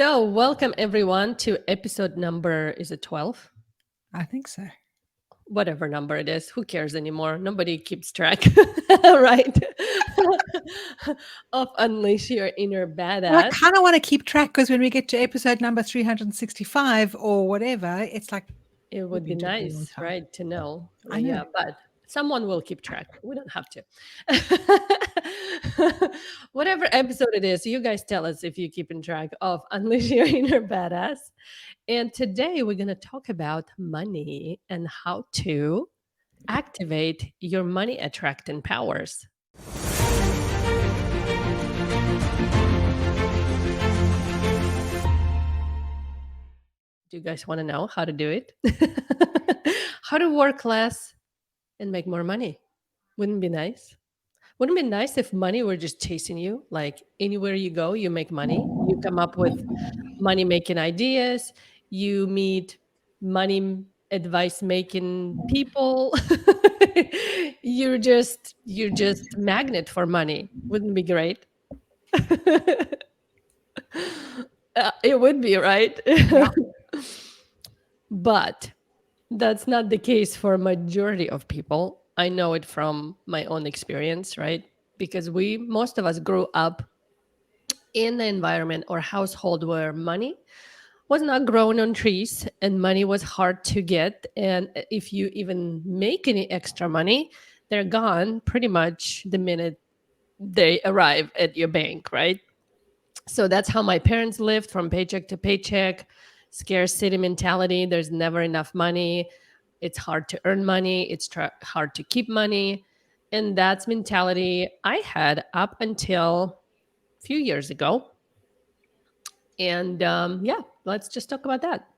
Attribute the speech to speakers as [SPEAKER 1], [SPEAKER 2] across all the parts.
[SPEAKER 1] So, welcome everyone to episode number, is it 12?
[SPEAKER 2] I think so.
[SPEAKER 1] Whatever number it is, who cares anymore? Nobody keeps track, right? Of Unleash Your Inner
[SPEAKER 2] Well, I
[SPEAKER 1] Badass.
[SPEAKER 2] kind of want to keep track because when we get to episode number 365 or whatever, it's like
[SPEAKER 1] It
[SPEAKER 2] we've
[SPEAKER 1] would be
[SPEAKER 2] been doing it a long
[SPEAKER 1] nice,
[SPEAKER 2] time.
[SPEAKER 1] right, to know.
[SPEAKER 2] I know.
[SPEAKER 1] Yeah, but someone will keep track. We don't have to. Whatever episode it is, you guys tell us if you keep in track of Unleash Your Inner Badass. And today we're going to talk about money and how to activate your money attracting powers. Do you guys want to know how to do it? How to work less and make more money? Wouldn't it be nice? Wouldn't it be nice if money were just chasing you? Like anywhere you go, you make money. You come up with money making ideas. You meet money advice making people. you're just magnet for money. Wouldn't it be great? It would be, right?
[SPEAKER 2] Yeah.
[SPEAKER 1] But that's not the case for a majority of people. I know it from my own experience, right? Because most of us grew up in the environment or household where money was not grown on trees and money was hard to get. And if you even make any extra money, they're gone pretty much the minute they arrive at your bank, right? So that's how my parents lived, from paycheck to paycheck, scarcity mentality. There's never enough money. It's hard to earn money. It's hard to keep money. And that's mentality I had up until a few years ago. And yeah, let's just talk about that.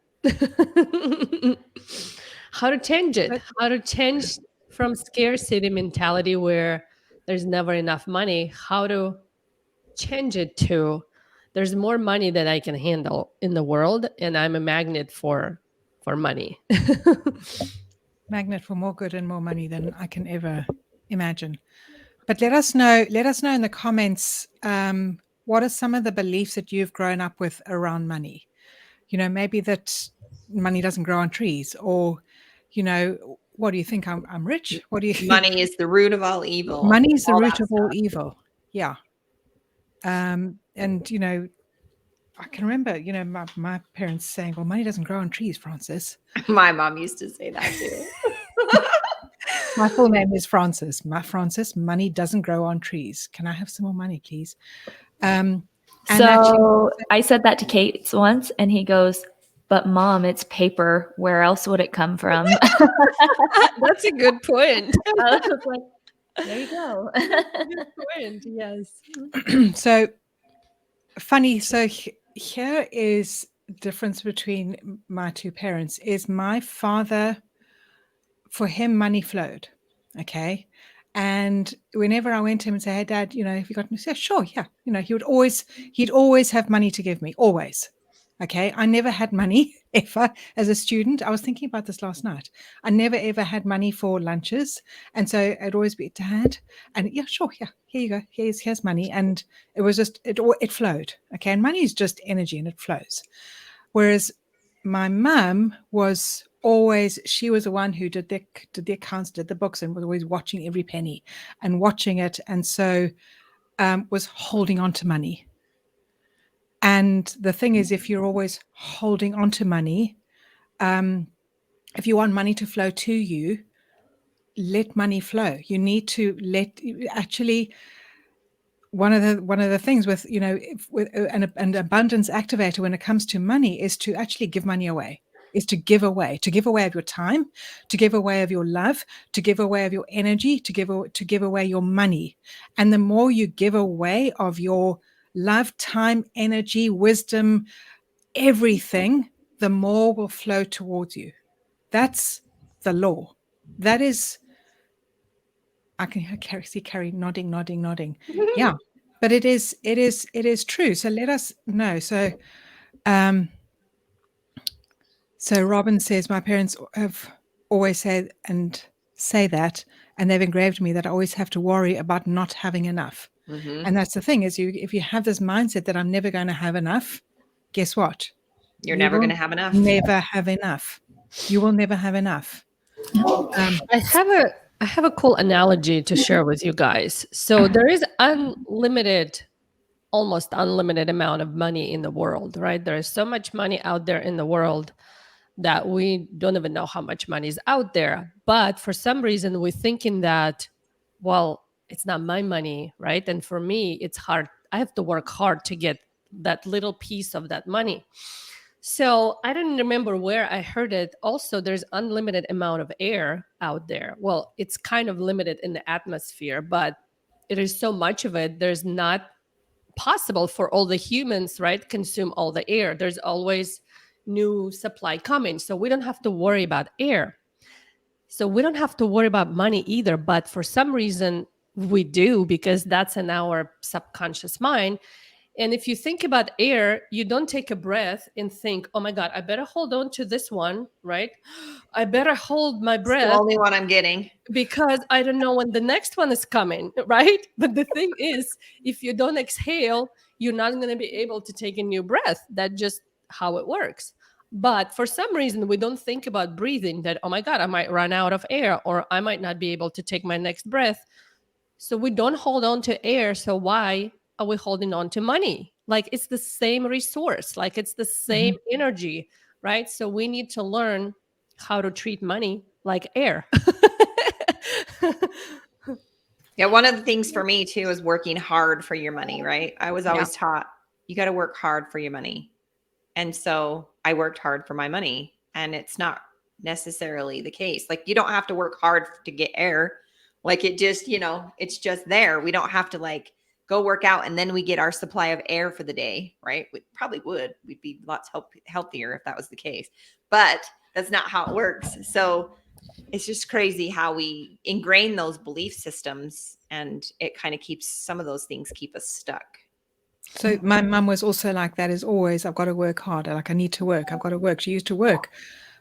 [SPEAKER 1] How to change it,
[SPEAKER 2] But
[SPEAKER 1] how to change from scarcity mentality where there's never enough money, how to change it to there's more money that I can handle in the world and I'm a magnet for money.
[SPEAKER 2] magnet for more good and more money than I can ever imagine. But let us know in the comments what are some of the beliefs that you've grown up with around money? Maybe that money doesn't grow on trees, or what do you think? I'm rich. What do you
[SPEAKER 3] Money is the root of all evil.
[SPEAKER 2] Money is the
[SPEAKER 3] all
[SPEAKER 2] root
[SPEAKER 3] that
[SPEAKER 2] of all
[SPEAKER 3] stuff.
[SPEAKER 2] evil. Yeah. And I can remember, my parents saying, well, money doesn't grow on trees, Francis.
[SPEAKER 3] My mom used to say that too.
[SPEAKER 2] My full name is Francis. Francis, money doesn't grow on trees. Can I have some more money, please? And
[SPEAKER 4] So I said that to Kate once, and he goes, "But Mom, it's paper. Where else would it come from?"
[SPEAKER 1] That's a good point.
[SPEAKER 4] I was like, there you go.
[SPEAKER 1] Good point, yes.
[SPEAKER 2] So funny. So here is the difference between my two parents. Is my father, for him, money flowed. Okay. And whenever I went to him and say, "Hey, Dad, have you got me?" He said, "Sure, yeah." He'd always have money to give me, always. Okay. I never had money ever as a student. I was thinking about this last night. I never ever had money for lunches. And so I'd always be, "Dad," and yeah, sure. Yeah. Here you go. Here's money. And it was just, it flowed. Okay. And money is just energy and it flows. Whereas my mum was always, she was the one who did the accounts, did the books, and was always watching every penny and watching it. And so was holding on to money. And the thing is, if you're always holding on to money, if you want money to flow to you, let money flow. You need to actually, one of the things with, with an abundance activator when it comes to money is to actually give money away, is to give away of your time, to give away of your love, to give away of your energy, to give away your money. And the more you give away of your love, time, energy, wisdom, everything, the more will flow towards you. That's the law. That is, I can see Carrie nodding. Yeah, but it is true. So let us know. So, so Robin says, my parents have always said and say that, and they've engraved me that I always have to worry about not having enough.
[SPEAKER 3] Mm-hmm.
[SPEAKER 2] And that's the thing is, if you have this mindset that I'm never going to have enough, guess what?
[SPEAKER 3] You're
[SPEAKER 2] You
[SPEAKER 3] never
[SPEAKER 2] will
[SPEAKER 3] going to have enough.
[SPEAKER 2] never have enough. You will never have enough.
[SPEAKER 1] I have a cool analogy to share with you guys. So there is unlimited, almost unlimited amount of money in the world, right? There is so much money out there in the world that we don't even know how much money is out there. But for some reason, we're thinking that, well, it's not my money, right? And for me, it's hard. I have to work hard to get that little piece of that money. So I don't remember where I heard it. Also, there's unlimited amount of air out there. Well, it's kind of limited in the atmosphere, but it is so much of it. There's not possible for all the humans, right, consume all the air. There's always new supply coming. So we don't have to worry about air. So we don't have to worry about money either. But for some reason, we do, because that's in our subconscious mind. And if you think about air, you don't take a breath and think, oh my God, I better hold on to this one, right? I better hold my
[SPEAKER 3] It's the
[SPEAKER 1] breath
[SPEAKER 3] only one I'm getting.
[SPEAKER 1] because I don't know when the next one is coming, right? But the thing is, if you don't exhale, you're not going to be able to take a new breath. That's just how it works. But for some reason, we don't think about breathing that, oh my God, I might run out of air or I might not be able to take my next breath. So we don't hold on to air. So why are we holding on to money? Like it's the same resource, like it's the same energy, right? So we need to learn how to treat money like air.
[SPEAKER 3] Yeah, one of the things for me too is working hard for your money, right? I was
[SPEAKER 1] Yeah.
[SPEAKER 3] always taught you got to work hard for your money. And so I worked hard for my money, and it's not necessarily the case. Like you don't have to work hard to get air. Like it just, it's just there. We don't have to like go work out and then we get our supply of air for the day, right? We probably would. We'd be lots healthier if that was the case. But that's not how it works. So it's just crazy how we ingrain those belief systems, and it kind of keeps some of those things keep us stuck.
[SPEAKER 2] So my mum was also like that, is always, I've got to work harder. Like I need to work. I've got to work. She used to work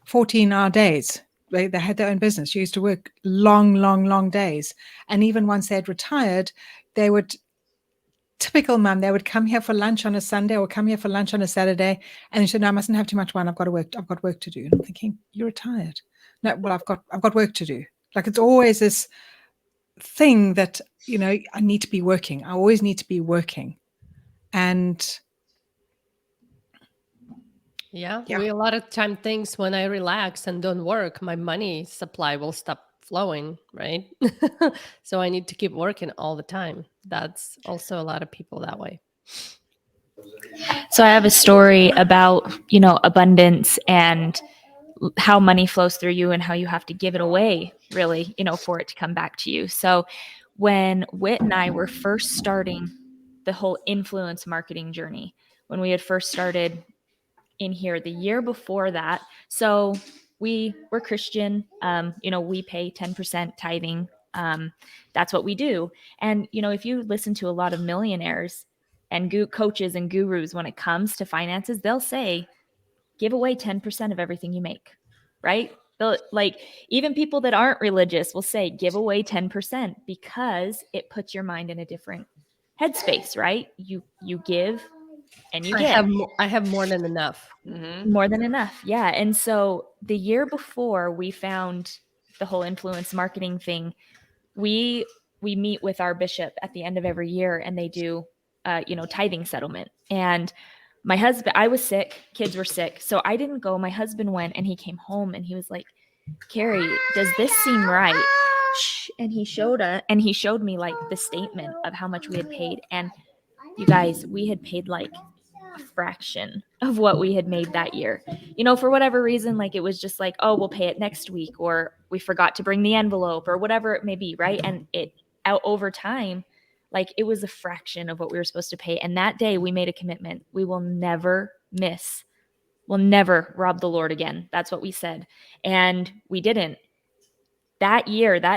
[SPEAKER 2] 14-hour days. They had their own business. She used to work long, long, long days. And even once they had retired, they would, typical mum, they would come here for lunch on a Sunday or come here for lunch on a Saturday. And she said, no, I mustn't have too much wine. I've got to work. I've got work to do. And I'm thinking, you're retired. No, well, I've got work to do. Like it's always this thing that, I need to be working. I always need to be working. And
[SPEAKER 1] Yeah,
[SPEAKER 3] Yeah.
[SPEAKER 1] we a lot of time thinks when I relax and don't work, my money supply will stop flowing, right? So I need to keep working all the time. That's also a lot of people that way.
[SPEAKER 4] So I have a story about, abundance and how money flows through you and how you have to give it away, really, for it to come back to you. So when Whit and I were first starting the whole influence marketing journey, when we had first started in here the year before that, so we were Christian, we pay 10% tithing. That's what we do. And, if you listen to a lot of millionaires and coaches and gurus, when it comes to finances, they'll say, give away 10% of everything you make, right? They'll, like, even people that aren't religious will say, give away 10% because it puts your mind in a different headspace, right? You give and you get.
[SPEAKER 1] I have more than enough.
[SPEAKER 3] Mm-hmm.
[SPEAKER 4] More than enough. Yeah. And so the year before we found the whole influence marketing thing, we meet with our bishop at the end of every year, and they do tithing settlement. And my husband, I was sick, kids were sick, so I didn't go. My husband went, and he came home and he was like, Carrie, does this seem right? Shh. And he showed me like the statement of how much we had paid. And you guys, we had paid like a fraction of what we had made that year. For whatever reason, like it was just like, oh, we'll pay it next week, or we forgot to bring the envelope, or whatever it may be, right? And it out over time, like it was a fraction of what we were supposed to pay. And that day we made a commitment. We will never miss. We'll never rob the Lord again. That's what we said. And we didn't. That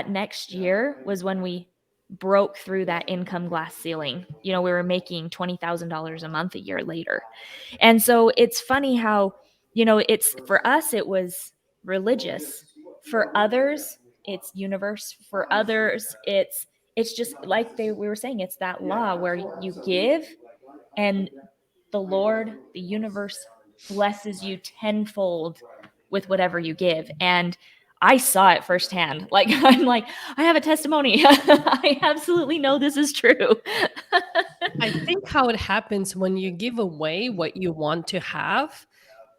[SPEAKER 4] next year was when we broke through that income glass ceiling. We were making $20,000 a month a year later. And so it's funny how, it's for us, it was religious. For others, it's universe. For others, it's just like we were saying, it's that law where you give and the Lord, the universe blesses you tenfold with whatever you give. And I saw it firsthand. Like, I'm like, I have a testimony. I absolutely know this is true.
[SPEAKER 1] I think how it happens when you give away what you want to have,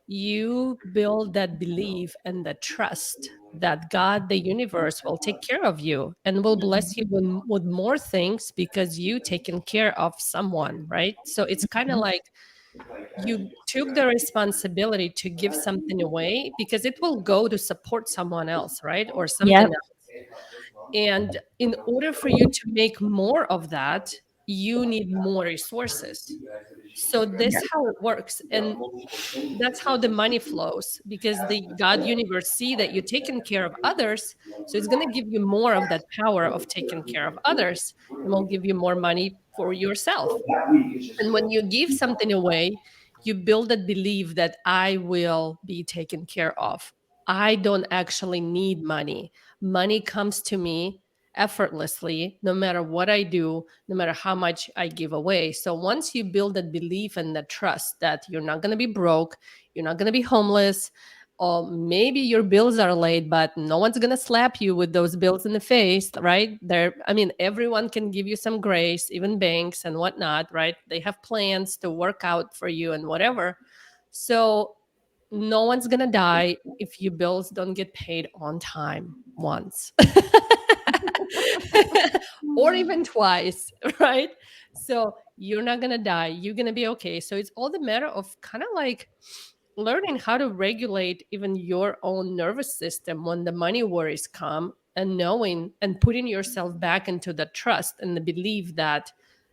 [SPEAKER 1] you build that belief and that trust that God, the universe, will take care of you and will bless you with more things because you taken care of someone, right? So it's kind of like you took the responsibility to give something away because it will go to support someone else, right? Or something
[SPEAKER 4] Yep.
[SPEAKER 1] else. And in order for you to make more of that, you need more resources. So this how it works. And that's how the money flows because the God universe see that you're taking care of others. So it's going to give you more of that power of taking care of others and will give you more money for yourself. And when you give something away, you build that belief that I will be taken care of. I don't actually need money. Money comes to me effortlessly, no matter what I do, no matter how much I give away. So once you build that belief and that trust that you're not going to be broke, you're not going to be homeless, or maybe your bills are late, but no one's gonna slap you with those bills in the face, right? I mean, everyone can give you some grace, even banks and whatnot, right? They have plans to work out for you and whatever. So no one's gonna die if your bills don't get paid on time once. Or even twice, right? So you're not gonna die. You're gonna be okay. So it's all the matter of kind of like learning how to regulate even your own nervous system when the money worries come and knowing and putting yourself back into the trust and the belief that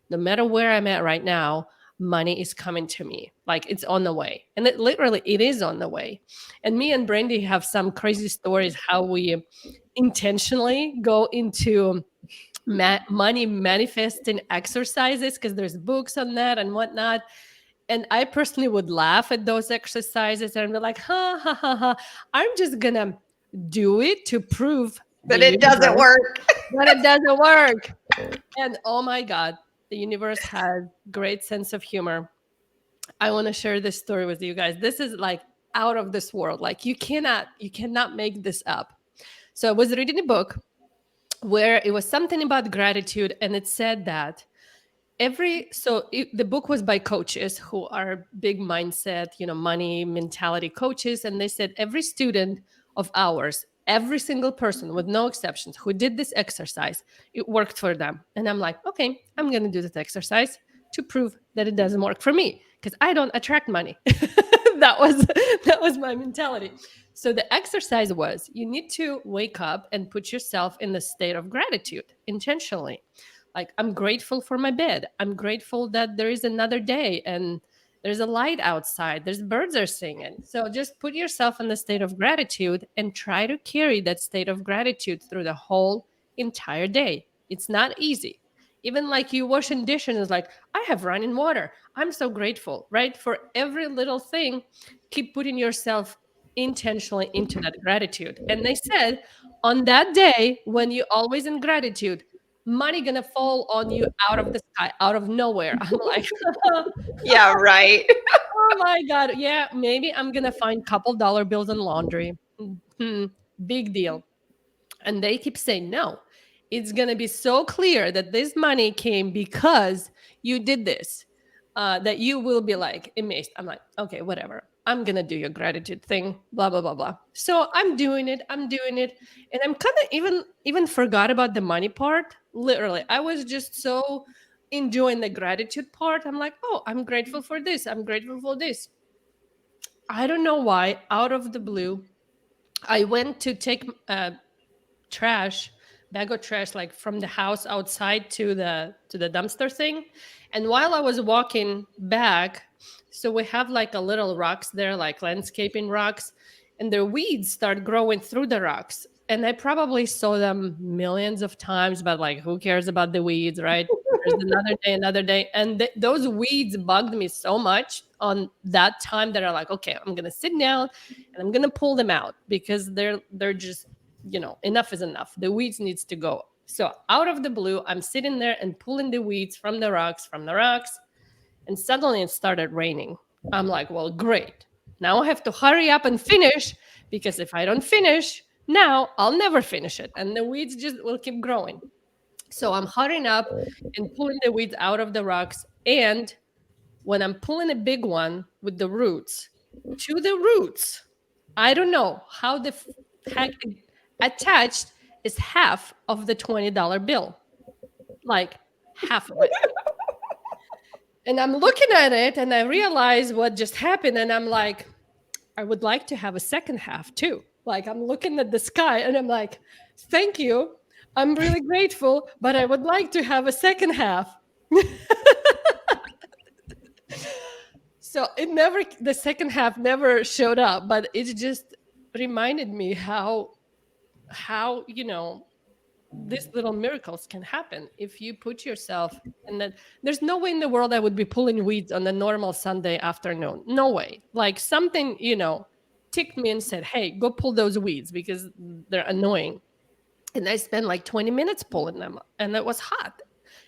[SPEAKER 1] no matter where I'm at right now, money is coming to me, like it's on the way. And it literally it is on the way. And me and Brandy have some crazy stories how we intentionally go into money manifesting exercises because there's books on that and whatnot. And I personally would laugh at those exercises and be like, ha ha ha ha. I'm just gonna do it to prove the
[SPEAKER 3] But it doesn't
[SPEAKER 1] universe
[SPEAKER 3] work.
[SPEAKER 1] that it doesn't work. And oh my God, the universe has great sense of humor. I want to share this story with you guys. This is like out of this world. Like you cannot make this up. So I was reading a book where it was something about gratitude, and it said that the book was by coaches who are big mindset, money mentality coaches, and they said every student of ours, every single person with no exceptions who did this exercise, it worked for them. And I'm like, okay, I'm going to do this exercise to prove that it doesn't work for me because I don't attract money. That was my mentality. So the exercise was you need to wake up and put yourself in the state of gratitude intentionally. Like, I'm grateful for my bed. I'm grateful that there is another day and there's a light outside. There's birds are singing. So just put yourself in the state of gratitude and try to carry that state of gratitude through the whole entire day. It's not easy. Even like you washing dishes is like, I have running water. I'm so grateful, right? For every little thing, keep putting yourself intentionally into that gratitude. And they said, on that day when you always in gratitude, money gonna fall on you out of the sky, out of nowhere. I'm like,
[SPEAKER 3] Yeah, right.
[SPEAKER 1] oh my God. Yeah, maybe I'm gonna find couple dollar bills in laundry. Hmm, big deal. And they keep saying, no, it's going to be so clear that this money came because you did this, that you will be like amazed. I'm like, okay, whatever. I'm going to do your gratitude thing, blah, blah, blah, blah. So I'm doing it. I'm doing it. And I'm kind of even forgot about the money part. Literally, I was just so enjoying the gratitude part. I'm like, oh, I'm grateful for this. I'm grateful for this. I don't know why, out of the blue, I went to take trash bag of trash like from the house outside to the dumpster thing. And while I was walking back, so we have like a little rocks there, like landscaping rocks, and the weeds start growing through the rocks. And I probably saw them millions of times, but like who cares about the weeds, right? There's another day, and those weeds bugged me so much on that time that I'm like, okay, I'm gonna sit down and I'm gonna pull them out because they're just, enough is enough. The weeds needs to go. So out of the blue, I'm sitting there and pulling the weeds from the rocks, And suddenly it started raining. I'm like, well, great. Now I have to hurry up and finish, because if I don't finish now, I'll never finish it. And the weeds just will keep growing. So I'm hurrying up and pulling the weeds out of the rocks. And when I'm pulling a big one with the roots, to the roots, I don't know how the heck attached is half of the $20 bill, like half of it. And I'm looking at it and I realize what just happened. And I'm like, I would like to have a second half too. Like, I'm looking at the sky and I'm like, thank you. I'm really grateful, but I would like to have a second half. So the second half never showed up, but it just reminded me how, these little miracles can happen if you put yourself in that. There's no way in the world I would be pulling weeds on a normal Sunday afternoon. No way. Like, something, ticked me and said, hey, go pull those weeds because they're annoying. And I spent like 20 minutes pulling them, and it was hot,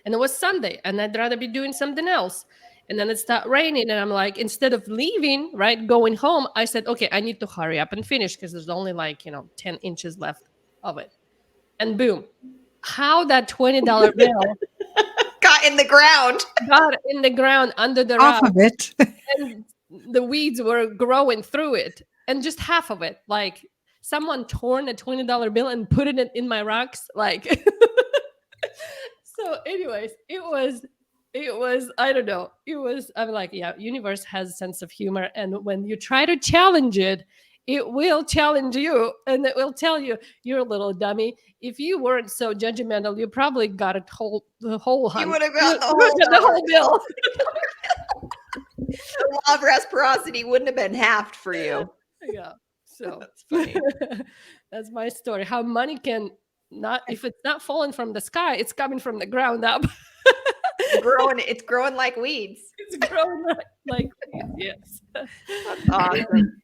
[SPEAKER 1] and it was Sunday, and I'd rather be doing something else. And then it started raining, and I'm like, instead of leaving, right, going home, I said, okay, I need to hurry up and finish because there's only like, 10 inches left of it. And boom, how that $20 bill
[SPEAKER 3] Got in the ground.
[SPEAKER 1] got in the ground under the
[SPEAKER 2] Half
[SPEAKER 1] rock,
[SPEAKER 2] of it.
[SPEAKER 1] and the weeds were growing through it, and just half of it, like someone torn a $20 bill and put it in my rocks, like. So anyways, it was I don't know, I'm like, yeah, universe has a sense of humor, and when you try to challenge it, it will challenge you, and it will tell you, you're a little dummy. If you weren't so judgmental, you probably got the whole
[SPEAKER 3] You
[SPEAKER 1] hunt.
[SPEAKER 3] would have
[SPEAKER 1] You
[SPEAKER 3] got the
[SPEAKER 1] would
[SPEAKER 3] whole
[SPEAKER 1] got the whole bill.
[SPEAKER 3] The law of reciprocity wouldn't have been halved for you.
[SPEAKER 1] Yeah. So
[SPEAKER 3] That's funny.
[SPEAKER 1] that's my story. How money can not, if it's not falling from the sky, it's coming from the ground up.
[SPEAKER 3] It's growing like weeds.
[SPEAKER 1] It's growing like weeds, yes.
[SPEAKER 3] That's awesome.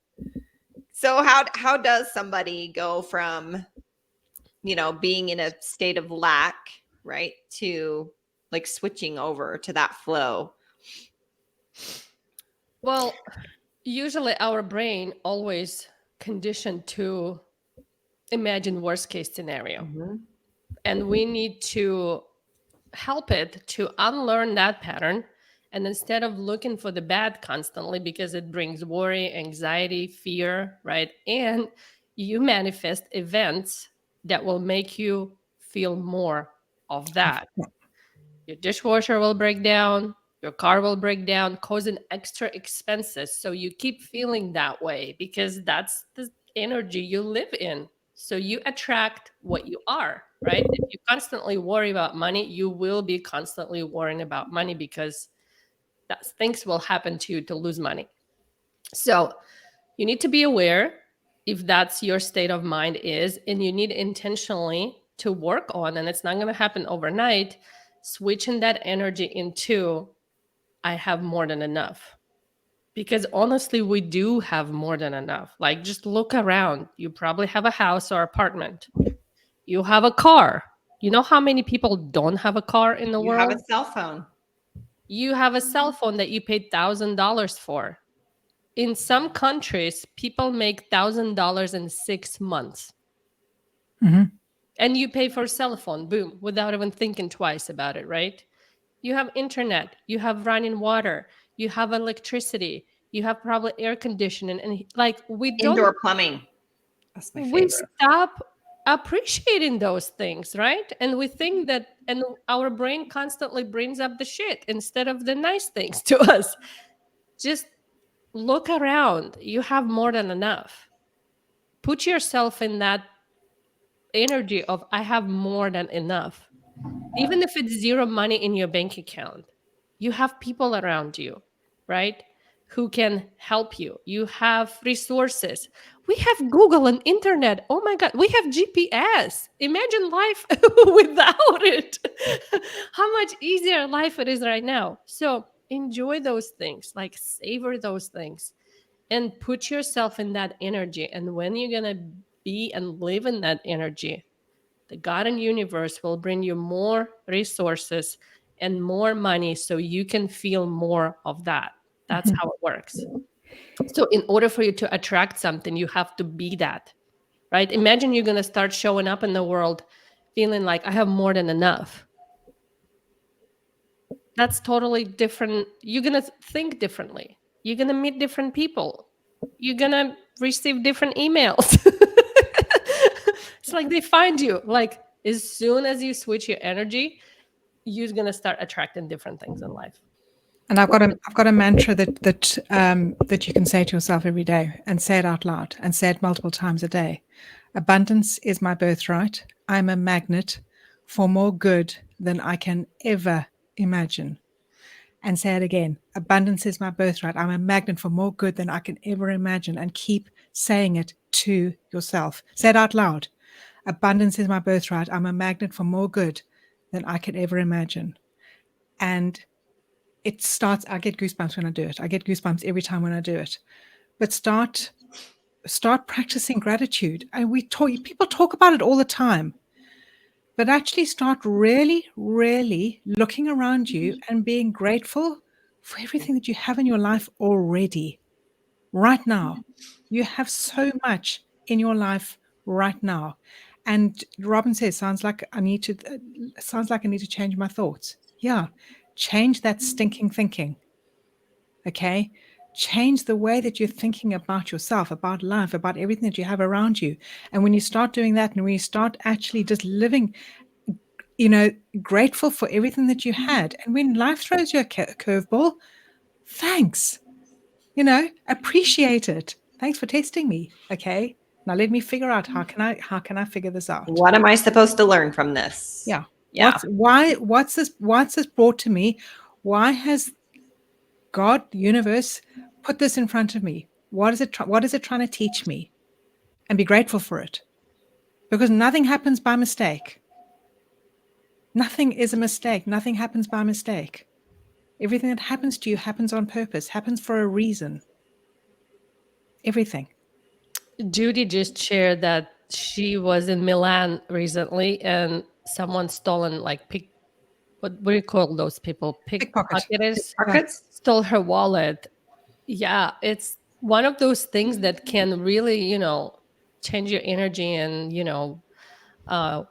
[SPEAKER 3] So how does somebody go from, being in a state of lack, right, to like switching over to that flow?
[SPEAKER 1] Well, usually our brain always conditioned to imagine worst case scenario.
[SPEAKER 3] Mm-hmm.
[SPEAKER 1] And we need to help it to unlearn that pattern. And instead of looking for the bad constantly, because it brings worry, anxiety, fear, right? And you manifest events that will make you feel more of that. Your dishwasher will break down, your car will break down, causing extra expenses. So you keep feeling that way because that's the energy you live in. So you attract what you are, right? If you constantly worry about money, you will be constantly worrying about money because things will happen to you to lose money. So you need to be aware if that's your state of mind is, and you need intentionally to work on, and it's not going to happen overnight, switching that energy into, I have more than enough. Because honestly, we do have more than enough. Like, just look around. You probably have a house or apartment. You have a car. You know how many people don't have a car in the
[SPEAKER 3] You have a
[SPEAKER 1] world?
[SPEAKER 3] cell phone.
[SPEAKER 1] You have a cell phone that you paid $1,000 for. In some countries, people make $1,000 in 6 months.
[SPEAKER 2] Mhm.
[SPEAKER 1] And you pay for a cell phone, boom, without even thinking twice about it, right? You have internet, you have running water, you have electricity, you have probably air conditioning, and like
[SPEAKER 3] Indoor plumbing. That's my
[SPEAKER 1] we
[SPEAKER 3] favorite.
[SPEAKER 1] stop appreciating those things, right? And we think that, and our brain constantly brings up the shit instead of the nice things to us. Just look around. You have more than enough. Put yourself in that energy of, I have more than enough. Even if it's zero money in your bank account, you have people around you, right? Who can help you. You have resources. We have Google and internet. Oh my God, we have GPS. Imagine life without it. How much easier life it is right now. So enjoy those things, like savor those things, and put yourself in that energy. And when you're going to be and live in that energy, the God and universe will bring you more resources and more money so you can feel more of that. That's how it works. So in order for you to attract something, you have to be that, right? Imagine you're going to start showing up in the world feeling like I have more than enough. That's totally different. You're going to think differently. You're going to meet different people. You're going to receive different emails. It's like they find you. Like as soon as you switch your energy, you're going to start attracting different things in life.
[SPEAKER 2] And I've got a mantra that you can say to yourself every day, and say it out loud, and say it multiple times a day. Abundance is my birthright. I'm a magnet for more good than I can ever imagine. And say it again. Abundance is my birthright. I'm a magnet for more good than I can ever imagine. And keep saying it to yourself. Say it out loud. Abundance is my birthright. I'm a magnet for more good than I can ever imagine. And it starts, I get goosebumps when I do it. I get goosebumps every time when I do it. But start practicing gratitude. And people talk about it all the time. But actually start really, really looking around you and being grateful for everything that you have in your life already, right now. You have so much in your life right now. And Robin says, sounds like I need to change my thoughts. Yeah, change that stinking thinking. Okay, change the way that you're thinking about yourself, about life, about everything that you have around you. And when you start doing that, and when you start actually just living, grateful for everything that you had, and when life throws you a curveball, thanks, appreciate it. Thanks for testing me. Okay, now let me figure out how can I figure this out.
[SPEAKER 3] What am I supposed to learn from this?
[SPEAKER 2] Yeah.
[SPEAKER 3] Yeah.
[SPEAKER 2] What's this brought to me? Why has God, the universe, put this in front of me? What is it trying to teach me? And be grateful for it. Because nothing happens by mistake. Nothing is a mistake. Nothing happens by mistake. Everything that happens to you happens on purpose, happens for a reason. Everything.
[SPEAKER 1] Judy just shared that she was in Milan recently and someone stolen what do you call those people?
[SPEAKER 2] Pickpocket.
[SPEAKER 1] Pickpocketers
[SPEAKER 3] Pockets?
[SPEAKER 1] stole her wallet. Yeah, it's one of those things that can really, change your energy and, uh,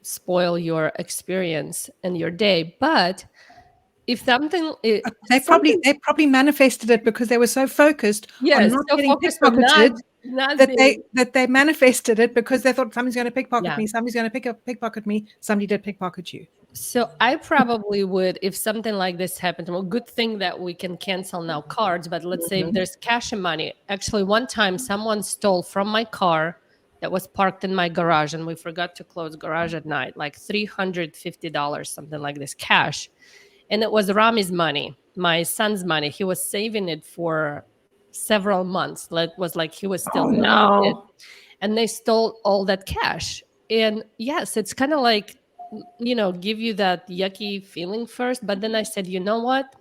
[SPEAKER 1] spoil your experience and your day. But if
[SPEAKER 2] They
[SPEAKER 1] something,
[SPEAKER 2] probably manifested it because they were so focused on
[SPEAKER 1] yes,
[SPEAKER 2] not
[SPEAKER 1] so
[SPEAKER 2] getting
[SPEAKER 1] focused on not
[SPEAKER 2] pickpocketed
[SPEAKER 1] not being,
[SPEAKER 2] that they manifested it because they thought somebody's going to pickpocket
[SPEAKER 1] yeah.
[SPEAKER 2] me, somebody's going to pickpocket me, somebody did pickpocket you.
[SPEAKER 1] So I probably would, if something like this happened. Well, good thing that we can cancel now cards, but let's say if there's cash and money. Actually, one time someone stole from my car that was parked in my garage, and we forgot to close garage at night, like $350, something like this, cash. And it was Rami's money, my son's money. He was saving it for several months. It was like he was still
[SPEAKER 3] Oh
[SPEAKER 1] saving it,
[SPEAKER 3] no.
[SPEAKER 1] and they stole all that cash. And yes, it's kind of like, give you that yucky feeling first. But then I said, you know what?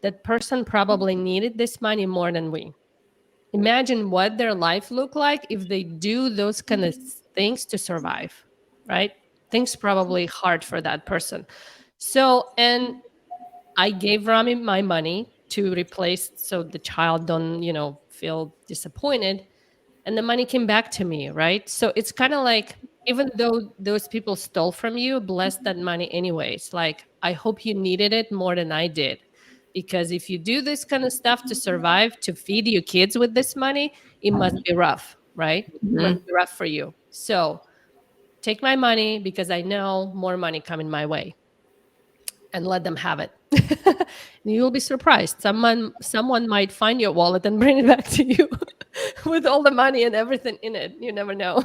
[SPEAKER 1] That person probably needed this money more than we. Imagine what their life looked like if they do those kind of things to survive, right? Things probably hard for that person. So, and I gave Rami my money to replace so the child don't, feel disappointed, and the money came back to me, right? So it's kind of like, even though those people stole from you, bless that money anyways. Like, I hope you needed it more than I did. Because if you do this kind of stuff to survive, to feed your kids with this money, it must be rough, right? It must
[SPEAKER 3] Mhm.
[SPEAKER 1] be rough for you. So take my money because I know more money coming my way, and let them have it. You'll be surprised. Someone might find your wallet and bring it back to you with all the money and everything in it. You never know.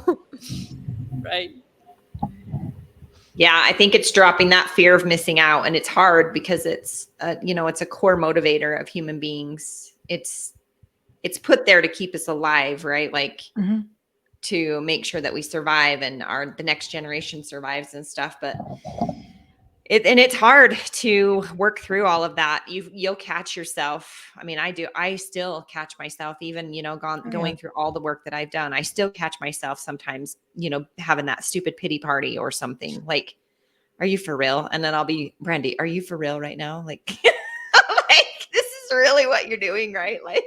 [SPEAKER 1] Right?
[SPEAKER 3] Yeah, I think it's dropping that fear of missing out, and it's hard because it's a core motivator of human beings. It's put there to keep us alive, right? Like
[SPEAKER 2] Mhm.
[SPEAKER 3] to make sure that we survive and the next generation survives and stuff. But it's hard to work through all of that. You'll catch yourself. I mean, I do. I still catch myself, even, going through all the work that I've done. I still catch myself sometimes, having that stupid pity party or something. Like, are you for real? And then I'll be, Brandy, are you for real right now? Like, like this is really what you're doing, right? Like,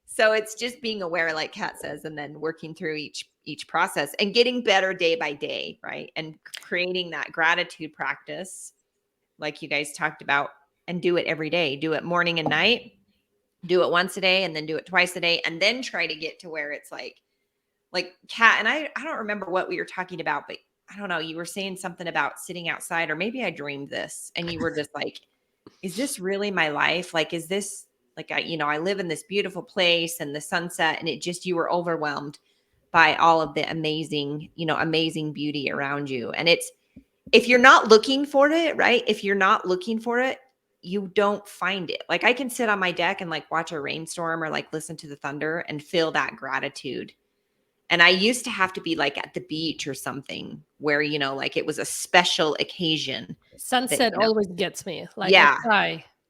[SPEAKER 3] so it's just being aware, like Kat says, and then working through each process and getting better day by day, right? And creating that gratitude practice, like you guys talked about, and do it every day. Do it morning and night. Do it once a day, and then do it twice a day, and then try to get to where it's like Kat, and I don't remember what we were talking about, but I don't know, you were saying something about sitting outside, or maybe I dreamed this, and you were just like, is this really my life? Like, is this like, I live in this beautiful place and the sunset, and it just, you were overwhelmed by all of the amazing beauty around you. And it's, if you're not looking for it, right? If you're not looking for it, you don't find it. Like, I can sit on my deck and like watch a rainstorm or like listen to the thunder and feel that gratitude. And I used to have to be like at the beach or something where, like it was a special occasion.
[SPEAKER 1] Sunset always gets me. Like,
[SPEAKER 3] Yeah.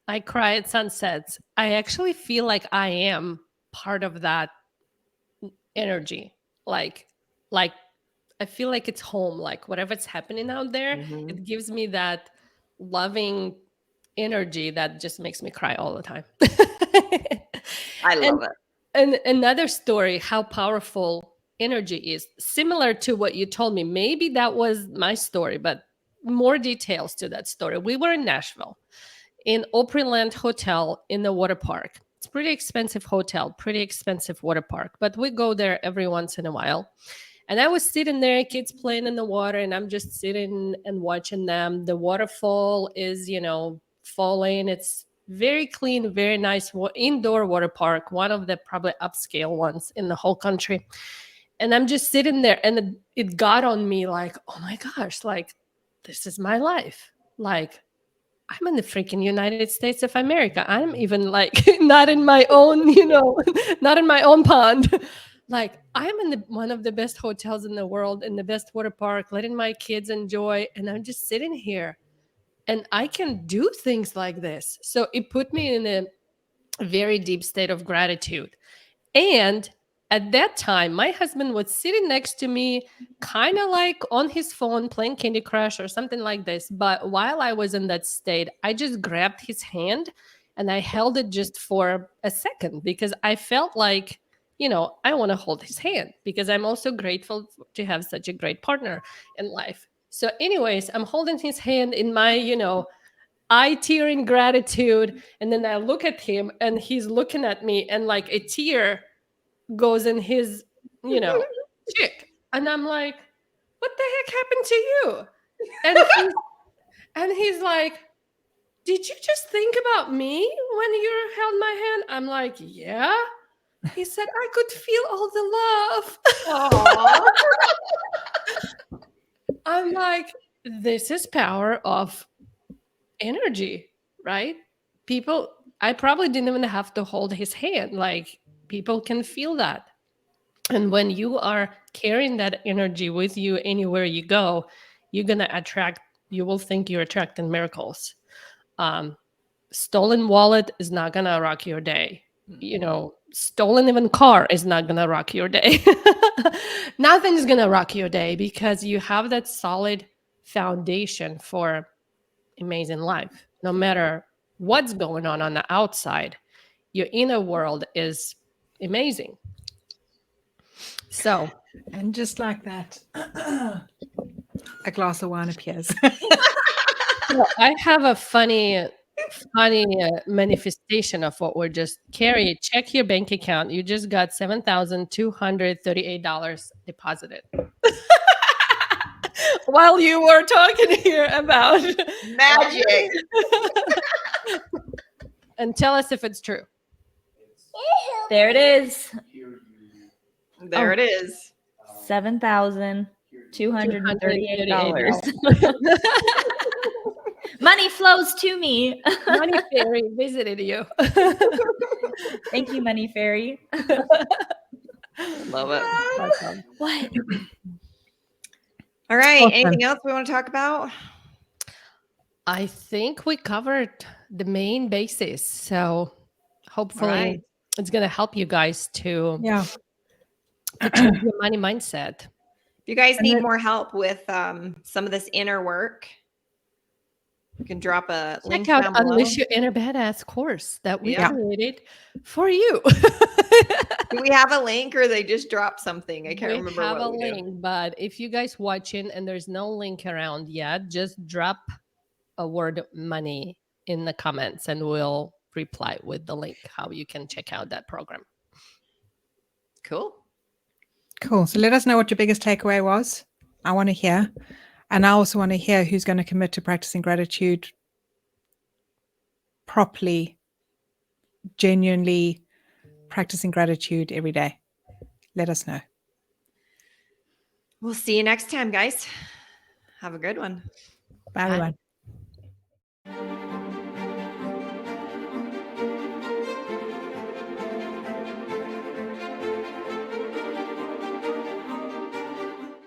[SPEAKER 1] I cry at sunsets. I actually feel like I am part of that energy. Like I feel like it's home. Like whatever's happening out there,
[SPEAKER 3] Mhm.
[SPEAKER 1] it gives me that loving energy that just makes me cry all the time.
[SPEAKER 3] I
[SPEAKER 1] And
[SPEAKER 3] love it.
[SPEAKER 1] and another story, how powerful energy is, similar to what you told me. Maybe that was my story, but more details to that story. We were in Nashville, in Opryland Hotel in the water park. It's pretty expensive hotel, pretty expensive water park, but we go there every once in a while. And I was sitting there, kids playing in the water, and I'm just sitting and watching them. The waterfall is, falling. It's very clean, very nice indoor water park, one of the probably upscale ones in the whole country. And I'm just sitting there, and it got on me like, oh my gosh, like, this is my life. Like, I'm in the freaking United States of America. I'm even like not in my own, not in my own pond. Like, I'm in one of the best hotels in the world, in the best water park, letting my kids enjoy, and I'm just sitting here, and I can do things like this. So it put me in a very deep state of gratitude. And at that time, my husband was sitting next to me, kind of like on his phone playing Candy Crush or something like this. But while I was in that state, I just grabbed his hand and I held it just for a second, because I felt like, I want to hold his hand, because I'm also grateful to have such a great partner in life. So, anyways, I'm holding his hand in my, eye tear in gratitude. And then I look at him and he's looking at me, and like a tear goes in his, cheek. And I'm like, what the heck happened to you? And he's like, did you just think about me when you held my hand? I'm like, yeah. He said, I could feel all the love. I'm like, this is power of energy, right? People, I probably didn't even have to hold his hand. Like, people can feel that. And when you are carrying that energy with you anywhere you go, you're going to attract, you will think you're attracting miracles. Stolen wallet is not going to rock your day. Stolen even car is not going to rock your day. Nothing's going to rock your day, because you have that solid foundation for amazing life. No matter what's going on the outside, your inner world is amazing. So,
[SPEAKER 2] And just like that, a glass of wine appears.
[SPEAKER 1] I have a funny manifestation of what we're just carrying. Check your bank account. You just got $7,238 deposited. While you were talking here about
[SPEAKER 3] Magic.
[SPEAKER 1] And tell us if it's true.
[SPEAKER 4] There it is.
[SPEAKER 3] There it is.
[SPEAKER 4] $7,238. Money flows to me.
[SPEAKER 1] Money Fairy visited you.
[SPEAKER 4] Thank you, Money Fairy.
[SPEAKER 3] Love it.
[SPEAKER 1] Awesome.
[SPEAKER 4] What?
[SPEAKER 3] All right.
[SPEAKER 2] Awesome.
[SPEAKER 3] Anything else we want to talk about?
[SPEAKER 1] I think we covered the main basis. So hopefully
[SPEAKER 3] right.
[SPEAKER 1] it's going to help you guys to
[SPEAKER 2] Yeah.
[SPEAKER 1] change your money mindset.
[SPEAKER 3] If you guys need more help with some of this inner work, You can drop a link
[SPEAKER 1] Check out
[SPEAKER 3] down below.
[SPEAKER 1] Unleash Your Inner Badass course that we
[SPEAKER 3] Yeah.
[SPEAKER 1] created for you.
[SPEAKER 3] Do we have a link or they just drop something? I can't
[SPEAKER 1] We
[SPEAKER 3] remember
[SPEAKER 1] have
[SPEAKER 3] what
[SPEAKER 1] a
[SPEAKER 3] we do.
[SPEAKER 1] link, but if you guys watching and there's no link around yet, just drop a word money in the comments and we'll reply with the link how you can check out that program.
[SPEAKER 3] Cool.
[SPEAKER 2] Cool. So let us know what your biggest takeaway was. I want to hear. And I also want to hear who's going to commit to practicing gratitude properly, genuinely practicing gratitude every day. Let us know.
[SPEAKER 3] We'll see you next time, guys. Have a good one.
[SPEAKER 2] Bye,
[SPEAKER 1] Bye.
[SPEAKER 2] everyone.